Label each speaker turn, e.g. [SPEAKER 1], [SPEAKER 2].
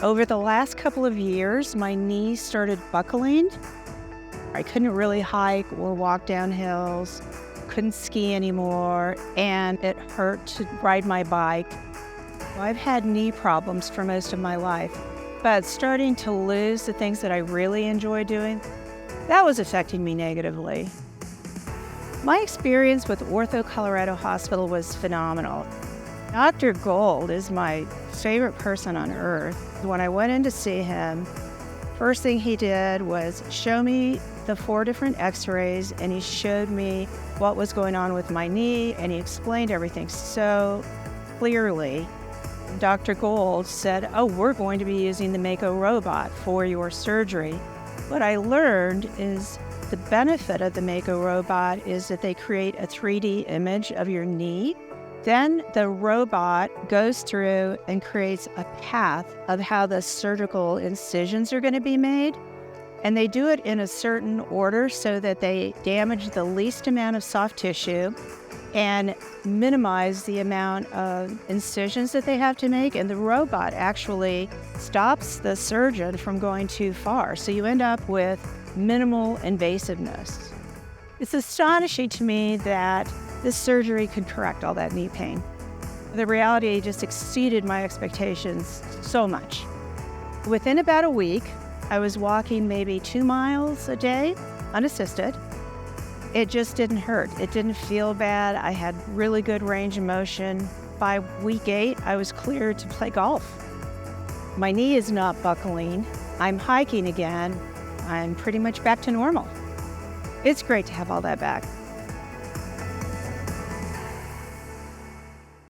[SPEAKER 1] Over the last couple of years, my knee started buckling. I couldn't really hike or walk down hills, couldn't ski anymore, and it hurt to ride my bike. I've had knee problems for most of my life, but starting to lose the things that I really enjoy doing, that was affecting me negatively. My experience with Ortho Colorado Hospital was phenomenal. Dr. Gold is my favorite person on earth. When I went in to see him, first thing he did was show me the 4 different x-rays, and he showed me what was going on with my knee, and he explained everything so clearly. Dr. Gold said, "Oh, we're going to be using the Mako Robot for your surgery." What I learned is the benefit of the Mako Robot is that they create a 3D image of your knee. Then the robot goes through and creates a path of how the surgical incisions are going to be made. And they do it in a certain order so that they damage the least amount of soft tissue and minimize the amount of incisions that they have to make. And the robot actually stops the surgeon from going too far. So you end up with minimal invasiveness. It's astonishing to me that this surgery could correct all that knee pain. The reality just exceeded my expectations so much. Within about a week, I was walking maybe 2 miles a day, unassisted. It just didn't hurt. It didn't feel bad. I had really good range of motion. By week 8, I was cleared to play golf. My knee is not buckling. I'm hiking again. I'm pretty much back to normal. It's great to have all that back.